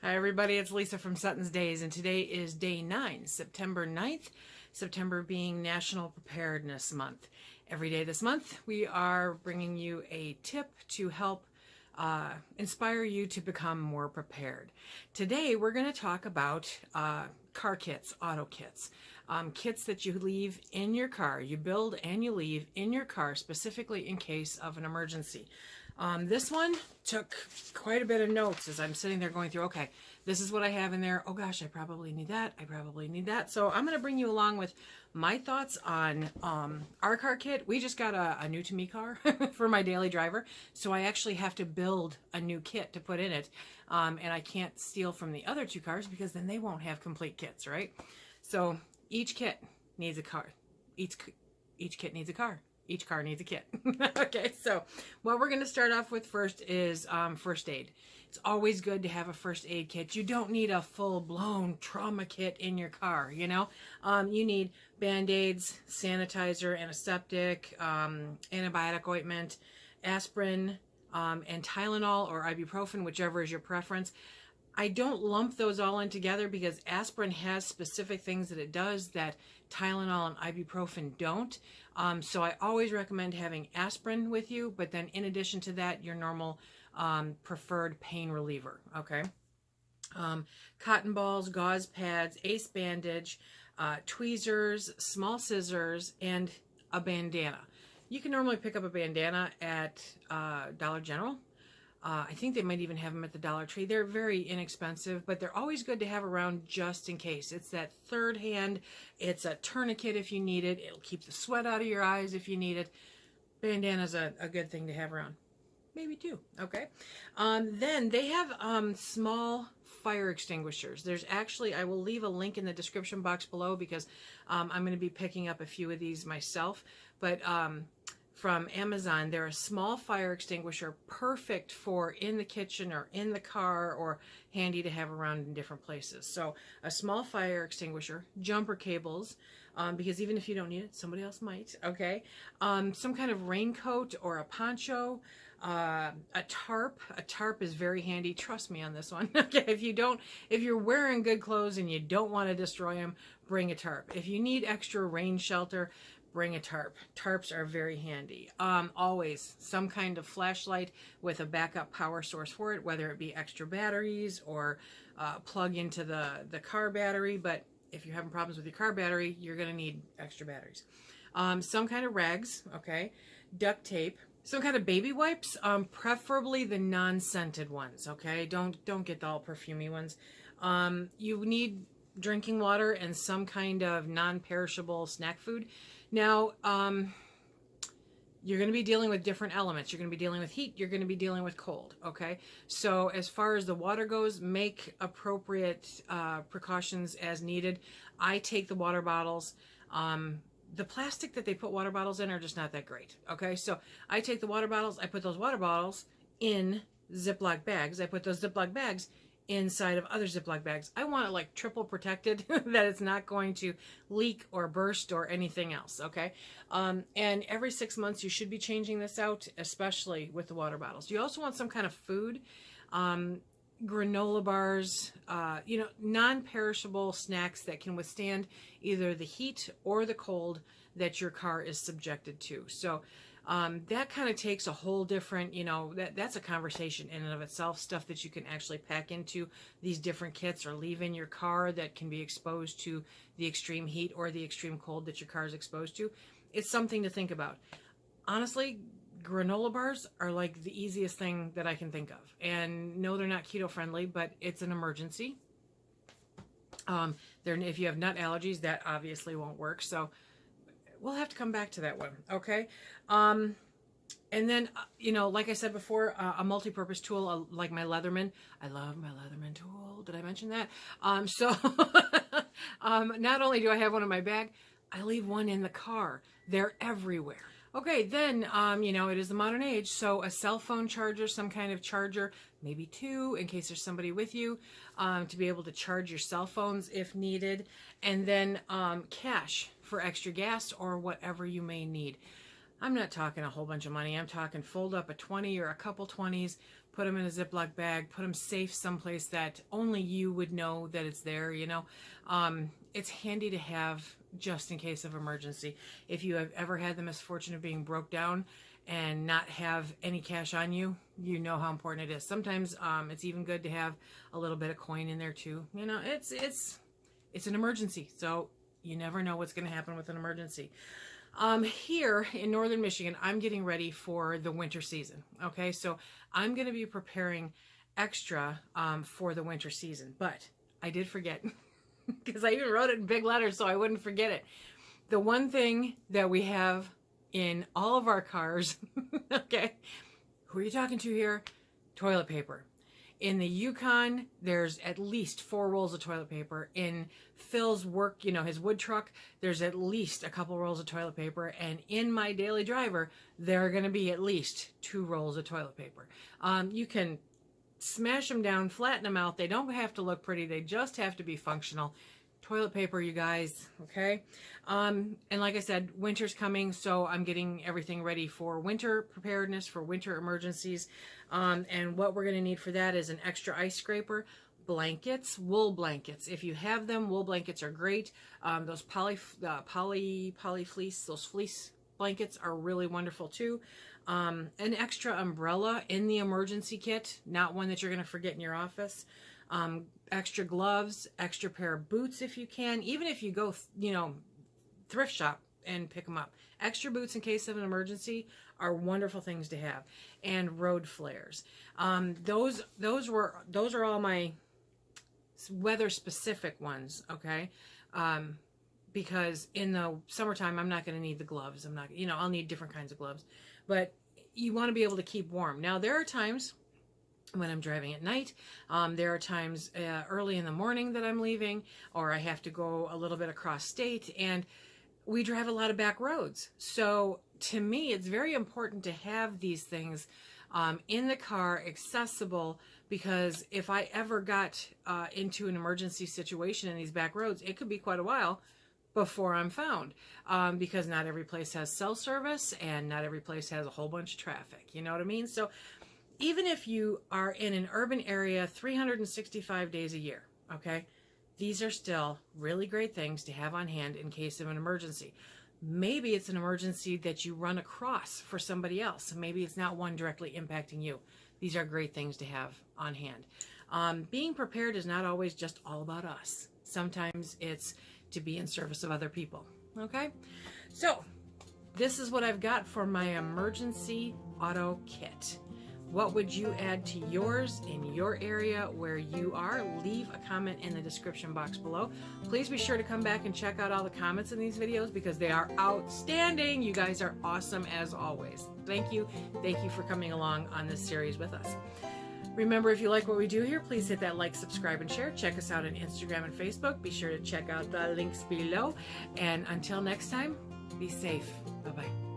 Hi everybody, it's Lisa from SuttonsDaze, and today is day 9, September 9th, September being National Preparedness Month. Every day this month we are bringing you a tip to help inspire you to become more prepared. Today we're going to talk about car kits, auto kits, kits that you leave in your car, you build and you leave in your car specifically in case of an emergency. This one took quite a bit of notes as I'm sitting there going through, okay, this is what I have in there. Oh gosh, I probably need that. I probably need that. So I'm going to bring you along with my thoughts on our car kit. We just got a new to me car for my daily driver. So I actually have to build a new kit to put in it. And I can't steal from the other two cars because then they won't have complete kits, right? So each kit needs a car. Each kit needs a car. Each car needs a kit. Okay, so what we're going to start off with first is first aid. It's always good to have a first aid kit. You don't need a full-blown trauma kit in your car, you know. You need Band-Aids, sanitizer, antiseptic, antibiotic ointment, aspirin, and Tylenol or ibuprofen, whichever is your preference. I don't lump those all in together because aspirin has specific things that it does that Tylenol and ibuprofen don't. So I always recommend having aspirin with you, but then in addition to that, your normal preferred pain reliever, okay? Cotton balls, gauze pads, ace bandage, tweezers, small scissors, and a bandana. You can normally pick up a bandana at Dollar General. I think they might even have them at the Dollar Tree. They're very inexpensive, but they're always good to have around just in case. It's that third hand. It's a tourniquet if you need it. It'll keep the sweat out of your eyes if you need it. Bandana's a good thing to have around. Maybe two, okay? Then they have small fire extinguishers. There's actually, I will leave a link in the description box below because I'm going to be picking up a few of these myself. But from Amazon, they're a small fire extinguisher, perfect for in the kitchen or in the car or handy to have around in different places. So a small fire extinguisher, jumper cables, because even if you don't need it, somebody else might, okay? Some kind of raincoat or a poncho, a tarp. A tarp is very handy. Trust me on this one. Okay, if you're wearing good clothes and you don't want to destroy them, bring a tarp. If you need extra rain shelter, bring a tarp. Tarps are very handy. Always some kind of flashlight with a backup power source for it, whether it be extra batteries or plug into the car battery. But if you're having problems with your car battery, you're going to need extra batteries. Some kind of rags, okay, duct tape, some kind of baby wipes, preferably the non-scented ones, okay? Don't get the all perfumey ones. You need drinking water and some kind of non-perishable snack food. Now, you're going to be dealing with different elements. You're going to be dealing with heat. You're going to be dealing with cold, okay? So as far as the water goes, make appropriate precautions as needed. I take the water bottles. The plastic that they put water bottles in are just not that great, okay? So I take the water bottles. I put those water bottles in Ziploc bags. I put those Ziploc bags inside of other Ziploc bags. I want it like triple protected that it's not going to leak or burst or anything else, okay? And every 6 months you should be changing this out, especially with the water bottles. You also want some kind of food, granola bars, you know, non-perishable snacks that can withstand either the heat or the cold that your car is subjected to. So that kind of takes a whole different, you know, that's a conversation in and of itself, stuff that you can actually pack into these different kits or leave in your car that can be exposed to the extreme heat or the extreme cold that your car is exposed to. It's something to think about. Honestly, granola bars are like the easiest thing that I can think of. And no, they're not keto friendly, but it's an emergency. If you have nut allergies, that obviously won't work. So we'll have to come back to that one, okay? And then, you know, like I said before, a multi-purpose tool like my Leatherman. I love my Leatherman tool. Did I mention that? So not only do I have one in my bag, I leave one in the car. They're everywhere. Okay, then, you know, it is the modern age, so a cell phone charger, some kind of charger, maybe two, in case there's somebody with you, to be able to charge your cell phones if needed, and then cash for extra gas or whatever you may need. I'm not talking a whole bunch of money. I'm talking fold up a 20 or a couple 20s, put them in a Ziploc bag, put them safe someplace that only you would know that it's there, you know. It's handy to have just in case of emergency. If you have ever had the misfortune of being broke down and not have any cash on you, you know how important it is. Sometimes it's even good to have a little bit of coin in there too. You know, it's an emergency, so you never know what's going to happen with an emergency. Here in northern Michigan, I'm getting ready for the winter season. Okay, so I'm going to be preparing extra for the winter season, but I did forget because I even wrote it in big letters so I wouldn't forget it. The one thing that we have in all of our cars, okay, who are you talking to here? Toilet paper. In the Yukon, there's at least 4 rolls of toilet paper. In Phil's work, you know, his wood truck, there's at least a couple rolls of toilet paper. And in my daily driver, there are going to be at least 2 rolls of toilet paper. You can smash them down, flatten them out. They don't have to look pretty. They just have to be functional. Toilet paper, you guys, okay? And like I said, winter's coming, so I'm getting everything ready for winter preparedness, for winter emergencies. And what we're going to need for that is an extra ice scraper, blankets, wool blankets. If you have them, wool blankets are great. Those poly fleece, those fleece blankets are really wonderful too. An extra umbrella in the emergency kit, not one that you're going to forget in your office. Extra gloves, extra pair of boots if you can. Even if you go, you know, thrift shop and pick them up. Extra boots in case of an emergency are wonderful things to have. And road flares. Those are all my weather specific ones, okay? Because in the summertime I'm not going to need the gloves. I'm not, you know, I'll need different kinds of gloves. But you want to be able to keep warm. Now there are times when I'm driving at night, there are times early in the morning that I'm leaving, or I have to go a little bit across state, and we drive a lot of back roads. So to me, it's very important to have these things in the car, accessible, because if I ever got into an emergency situation in these back roads, it could be quite a while before I'm found, because not every place has cell service and not every place has a whole bunch of traffic. You know what I mean? So even if you are in an urban area 365 days a year, okay, these are still really great things to have on hand in case of an emergency. Maybe it's an emergency that you run across for somebody else. Maybe it's not one directly impacting you. These are great things to have on hand. Being prepared is not always just all about us. Sometimes it's to be in service of other people, okay? So this is what I've got for my emergency auto kit. What would you add to yours in your area where you are? Leave a comment in the description box below. Please be sure to come back and check out all the comments in these videos because they are outstanding. You guys are awesome as always. Thank you. Thank you for coming along on this series with us. Remember, if you like what we do here, please hit that like, subscribe, and share. Check us out on Instagram and Facebook. Be sure to check out the links below. And until next time, be safe. Bye-bye.